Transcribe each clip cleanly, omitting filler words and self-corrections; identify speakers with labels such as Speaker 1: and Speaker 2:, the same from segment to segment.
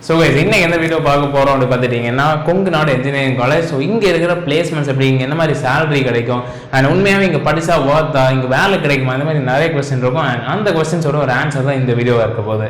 Speaker 1: So இன்னைக்கு எந்த video பார்க்க போகிறோம் அப்படின்னு பார்த்துட்டிங்கன்னா கொங்கு நாடு இன்ஜினியரிங் காலேஜ். ஸோ இங்கே இருக்கிற பிளேஸ்மெண்ட்ஸ் எப்படி, இங்கே எந்த மாதிரி சேலரி கிடைக்கும், அண்ட் உண்மையாகவே இங்கே படித்தா ஒர்த்தா, இங்கே வேலை கிடைக்குமா, இந்த மாதிரி நிறைய கொஸ்டின் இருக்கும். அண்ட் அந்த கொஸ்டின்ஸோட ஒரு ஆன்சர் தான் இந்த வீடியோவாக இருக்க போகுது.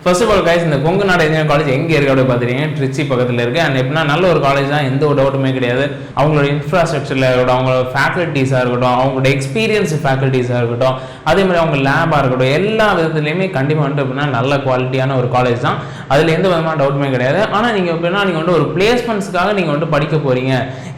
Speaker 1: ஃபர்ஸ்ட் ஆஃப் ஆல் கைஸ், இந்த கொங்கு நாடு இன்ஜினியரிங் காலேஜ் எங்கே இருக்குது அப்படின்னு பார்த்துட்டீங்கன்னா ட்ரிச்சி பக்கத்தில் இருக்குது. அண்ட் எப்படின்னா நல்ல ஒரு காலேஜ் தான், எந்த ஒரு டவுட்டுமே கிடையாது. அவங்களோட இன்ஃப்ராஸ்ட்ரக்சரில் இருக்கட்டும், அவங்களோட ஃபேக்கல்ட்டிஸாக இருக்கட்டும், அவங்களோட எக்ஸ்பீரியன்ஸ் ஃபேக்கல்ட்டிஸாக இருக்கட்டும், அதே மாதிரி அவங்க லேபாக இருக்கட்டும், எல்லா விதத்துலையுமே கண்டிப்பாக வந்துட்டு எப்படின்னா நல்ல குவாலிட்டியான ஒரு காலேஜ் தான். அதில் எந்த விதமான டவுட்டுமே கிடையாது. ஆனால் நீங்கள் எப்படின்னா நீங்கள் வந்து ஒரு பிளேஸ்மெண்ட்ஸ்க்காக நீங்கள் வந்து படிக்க போகிறீங்க,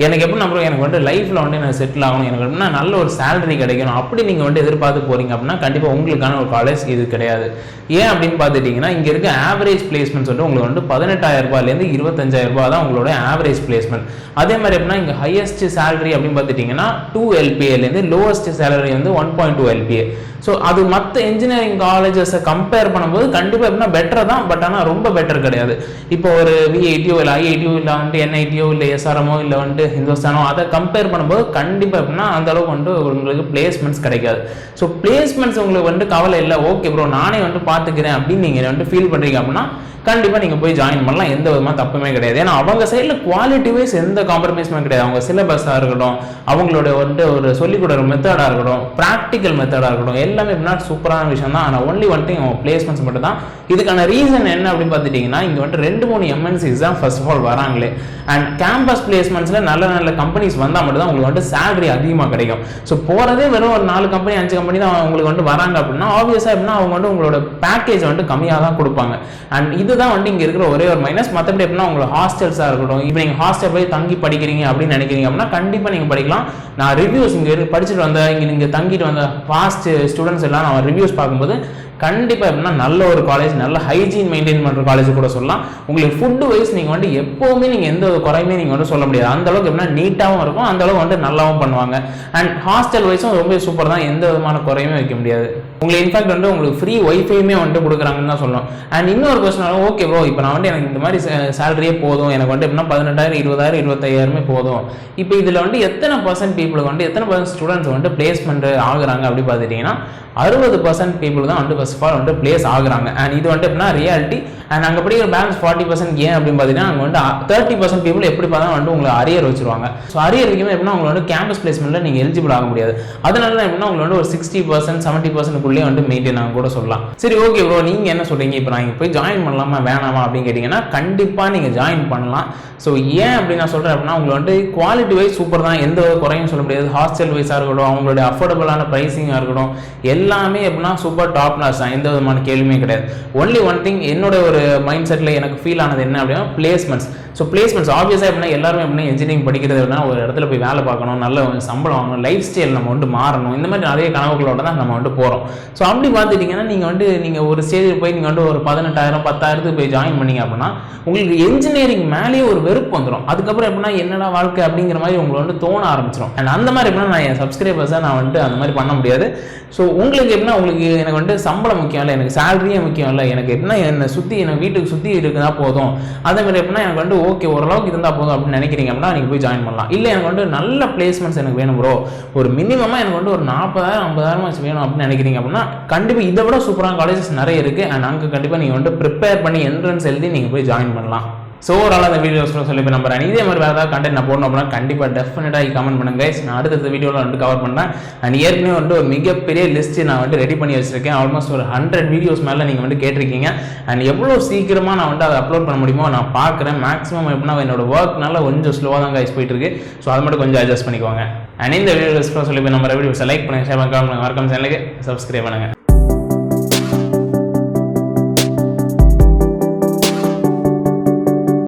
Speaker 1: எனக்கு எப்படி நம்புறோம், எனக்கு வந்து லைஃப்பில் வந்து எனக்கு செட்டில் ஆகணும், எனக்கு எப்படின்னா நல்ல ஒரு சேலரி கிடைக்கணும், அப்படி நீங்கள் வந்து எதிர்பார்த்து போகிறீங்க அப்படின்னா கண்டிப்பாக உங்களுக்கான ஒரு காலேஜ் இது கிடையாது. ஏன் அப்படின்னு பார்த்துட்டிங்கன்னா இங்கே இருக்க ஆவரேஜ் பிளேஸ்மெண்ட்ஸ் வந்து உங்களுக்கு வந்து 18,000 ரூபாயிலேருந்து 25,000 ரூபாய் தான் உங்களோட ஆவரேஜ் பிளேஸ்மெண்ட். அதே மாதிரி எப்படின்னா இங்கே ஹையஸ்ட் சேலரி அப்படின்னு பார்த்துட்டிங்கன்னா 2 LPAலேருந்து லோவஸ்ட் சேலரி வந்து 1.2 LPA. ஸோ அது மற்ற இன்ஜினியரிங் காலேஜஸை கம்பேர் பண்ணும்போது கண்டிப்பாக எப்படின்னா பெட்டர் தான், பட் ஆனால் ரொம்ப பெட்டர் கிடையாது. இப்போ ஒரு VITO இல்லை IITO இல்லை வந்துட்டு NITO இல்லை SRMO இல்லை வந்துட்டு ஹிந்துஸ்தானோ அதை கம்பேர் பண்ணும்போது கண்டிப்பாக எப்படின்னா அந்த அளவுக்கு வந்து உங்களுக்கு பிளேஸ்மெண்ட்ஸ் கிடைக்காது. ஸோ பிளேஸ்மெண்ட்ஸ் உங்களுக்கு வந்து கவலை இல்லை, ஓகே ப்ரோ நானே வந்து பார்த்துக்கிறேன் அப்படின்னு நீங்கள் வந்து ஃபீல் பண்ணுறீங்க அப்படின்னா கண்டிப்பாக நீங்கள் போய் ஜாயின் பண்ணலாம், எந்த விதமாக தப்புமே கிடையாது. ஏன்னா அவங்க சைடில் குவாலிட்டி வைஸ் எந்த காம்ப்ரமைஸுமே கிடையாது. அவங்க சிலபஸாக இருக்கட்டும், அவங்களோட வந்துட்டு ஒரு சொல்லிக் கொடுக்குற மெத்தடாக இருக்கட்டும், ப்ராக்டிக்கல் மெத்தடாக இருக்கட்டும், எல்லாமே எப்படின்னா சூப்பரான விஷயம் தான். ஆனால் ஒன்லி ஒன் திங் அவங்க பிளேஸ்மெண்ட்ஸ் மட்டும் தான். இதுக்கான ரீசன் என்ன அப்படின்னு பார்த்துட்டிங்கன்னா இங்கே வந்துட்டு 2-3 MNCs தான் ஃபர்ஸ்ட் ஆஃப் ஆல் வராங்களே. அண்ட் கேம்பஸ் பிளேஸ்மெண்ட்ஸில் நல்ல நல்ல கம்பெனிஸ் வந்தால் மட்டும் தான் உங்களுக்கு வந்து சேலரி அதிகமாக கிடைக்கும். ஸோ போகிறதே வெறும் ஒரு 4 கம்பெனி 5 கம்பெனி தான் உங்களுக்கு வந்து வராங்க அப்படின்னா ஆப்வியஸாக எப்படின்னா அவங்க வந்து உங்களோட பேக்கேஜ் வந்து கம்மியாக தான் கொடுப்பாங்க. அண்ட் இதுதான் வந்து இங்கே இருக்கிற ஒரே ஒரு மைனஸ். மற்றபடி எப்படின்னா உங்களோட ஹாஸ்டல்ஸாக இருக்கட்டும், இப்போ நீங்கள் ஹாஸ்டல் போய் தங்கி படிக்கிறீங்க அப்படின்னு நினைக்கிறீங்க அப்படின்னா கண்டிப்பாக நீங்கள் படிக்கலாம். நான் ரிவ்யூஸ் இங்கே படிச்சுட்டு வந்த இங்கே நீங்கள் தங்கிட்டு வந்த ஃபாஸ்ட் ஸ்டூடெண்ட்ஸ் எல்லாம் நான் ரிவ்யூஸ் பார்க்கும்போது கண்டிப்பாக எப்படின்னா நல்ல ஒரு காலேஜ், நல்ல ஹைஜீன் மெயின்டைன் பண்ணுற காலேஜ் கூட சொல்லலாம். உங்களுக்கு ஃபுட்டு வைஸ் நீங்கள் வந்து எப்போவுமே நீங்கள் எந்த ஒரு குறையுமே நீங்கள் வந்து சொல்ல முடியாது. அந்த அளவுக்கு எப்படின்னா நீட்டாகவும் இருக்கும், அந்த அளவுக்கு வந்து நல்லாவும் பண்ணுவாங்க. அண்ட் ஹாஸ்டல் வைஸும் ரொம்ப சூப்பர் தான், எந்த விதமான குறையுமே வைக்க முடியாது. உங்களுக்கு இன்ஃபேக்ட் வந்து உங்களுக்கு ஃப்ரீ ஒய்ஃபையுமே வந்துட்டு கொடுக்குறாங்கன்னு தான் சொல்லணும். அண்ட் இன்னொரு கொஸ்டின், ஓகே ப்ரோ இப்போ நான் வந்து எனக்கு இந்த மாதிரி சேலரியே போதும், எனக்கு வந்து எப்படின்னா 18,000 20,000 25,000 போதும். இப்போ இதில் வந்து எத்தனை % பீப்புளுக்கு வந்து எத்தனை % ஸ்டூடெண்ட்ஸ் வந்து பிளேஸ்மெண்ட் ஆகுறாங்க அப்படி பார்த்துட்டிங்கன்னா 60% பீப்புள் தான் வந்து ஃபர்ஸ்ட் ஆஃப் ஆல் வந்து பிளேஸ் ஆகுறாங்க. அண்ட் இது வந்து எப்படின்னா ரியாலிட்டி. அண்ட் அங்கே படிக்கிற பேலன்ஸ் 40% ஏன் அப்படின்னு பார்த்தீங்கன்னா அங்கே வந்து 30% பீப்புள் எப்படி பார்த்தா வந்து உங்களுக்கு அரியர் வச்சிருவாங்க. ஸோ அரியர் வைக்கும்போது எப்படின்னா உங்களை வந்து கேம்பஸ் பிளேஸ்மெண்ட்டில் நீங்கள் எலிஜிபிள் ஆக முடியாது. அதனால தான் எப்படின்னா உங்களுக்கு வந்து ஒரு 60% 70% வந்து மெயின்டைன் ஆக கூட சொல்லலாம். சரி ஓகே ப்ரோ நீங்கள் என்ன சொல்கிறீங்க, இப்போ நான் இங்கே போய் ஜாயின் பண்ணலாமா வேணாமா அப்படின்னு கேட்டிங்கன்னா கண்டிப்பாக நீங்கள் ஜாயின் பண்ணலாம். ஸோ ஏன் அப்படின்னு நான் சொல்கிறேன் அப்படின்னா உங்களுக்கு வந்து குவாலிட்டி வைஸ் சூப்பர் தான், எந்த குறையும் சொல்ல முடியாது. ஹாஸ்டல் வைஸாக இருக்கட்டும், அவங்களுடைய அஃபோர்டபுளான ப்ரைஸிங்காக இருக்கட்டும், எல்லாமே எப்படின்னா சூப்பர் டாப் நாச் தான், எந்த விதமான கேள்வியுமே கிடையாது. ஒன்லி ஒன் திங் என்னோட ஒரு மைண்ட் செட்டில் எனக்கு ஃபீல் ஆனது என்ன அப்படின்னா பிளேஸ்மெண்ட்ஸ். ஸோ பிளேஸ்மெண்ட்ஸ் ஆப்வியஸாக எப்படின்னா எல்லாருமே எப்படின்னா இன்ஜினியரிங் படிக்கிறது அப்படின்னா ஒரு இடத்துல போய் வேலை பார்க்கணும், நல்ல சம்பளம் வாங்கணும், லைஃப் ஸ்டைல் நம்ம வந்து மாறணும், இந்த மாதிரி நிறைய கனவுகளோட தான் நம்ம வந்து போகிறோம். ஸோ அப்படி பார்த்துட்டிங்கன்னா நீங்கள் ஒரு ஸ்டேஜில் போய் நீங்கள் வந்து ஒரு 18,000 10,000 போய் ஜாயின் பண்ணீங்க அப்படின்னா உங்களுக்கு இன்ஜினியரிங் மேலேயே ஒரு வெறுப்பு வந்துடும். அதுக்கப்புறம் எப்படின்னா என்னடா வாழ்க்கை அப்படிங்கிற மாதிரி உங்களுக்கு வந்து தோண ஆரம்பிச்சிடும். அண்ட் அந்த மாதிரி எப்படின்னா நான் என் சப்ஸ்கிரைபர்ஸாக நான் வந்துட்டு அந்த மாதிரி பண்ண முடியாது. ஸோ உங்களுக்கு எப்படின்னா உங்களுக்கு எனக்கு வந்துட்டு சம்பளம் முக்கியம் இல்லை, எனக்கு சேலரியே முக்கியம் இல்லை, எனக்கு எப்படின்னா என்னை சுற்றி எனக்கு வீட்டுக்கு சுற்றி இருக்குதா போதும், அதே மாதிரி எப்படின்னா எனக்கு வந்து ஓகே ஓரளவுக்கு இருந்தால் போதும் அப்படின்னு நினைக்கிறீங்க அப்படின்னா நீங்கள் போய் ஜாயின் பண்ணலாம். இல்லை எனக்கு வந்து நல்ல பிளேஸ்மெண்ட்ஸ் எனக்கு வேணும் ப்ரோ, ஒரு மினிமமாக எனக்கு வந்து ஒரு 40,000 50,000 வேணும் அப்படின்னு நினைக்கிறீங்க அப்படின்னா கண்டிப்பாக இதை விட சூப்பரான காலேஜஸ் நிறைய இருக்குது. அண்ட் அங்கே கண்டிப்பாக நீங்கள் வந்து ப்ரிப்பேர் பண்ணி என்ட்ரன்ஸ் எழுதி நீங்கள் போய் ஜாயின் பண்ணலாம். ஸோ ஓவரால் அந்த வீடியோஸ் சொல்லி இப்போ நம்புறேன். இதே மாதிரி வேறு ஏதாவது கண்டென்ட் நான் போடணும் அப்படின்னா கண்டிப்பாக டெஃபினட்டாக கமெண்ட் பண்ணுங்க கைஸ். நான் அடுத்த வீடியோவில் வந்து கவர் பண்ணுறேன். அண்ட் ஏற்கனவே வந்து ஒரு மிகப்பெரிய லிஸ்ட்டு நான் வந்து ரெடி பண்ணி வச்சிருக்கேன். ஆல்மோஸ்ட் ஒரு 100 வீடியோஸ் மேலே நீங்கள் வந்து கேட்டிருக்கீங்க. அண்ட் எவ்வளோ சீக்கிரமாக நான் வந்து அதை அப்லோட் பண்ண முடியுமோ நான் பார்க்குறேன். மேக்ஸிமம் எப்படின்னா என்னோட ஒர்க்னால கொஞ்சம் ஸ்லோவாக தான் கைஸ் போயிட்டு இருக்கு. ஸோ அது மட்டும் கொஞ்சம் அட்ஜஸ்ட் பண்ணிக்கோங்க. அண்ட் இந்த வீடியோஸ் சொல்லி இப்போ நம்ம வீடியோஸை லைக் பண்ணுங்கள், ஷேர் பண்ணுங்க, மறக்காம சேனலுக்கு சப்ஸ்கிரைப் பண்ணுங்கள்.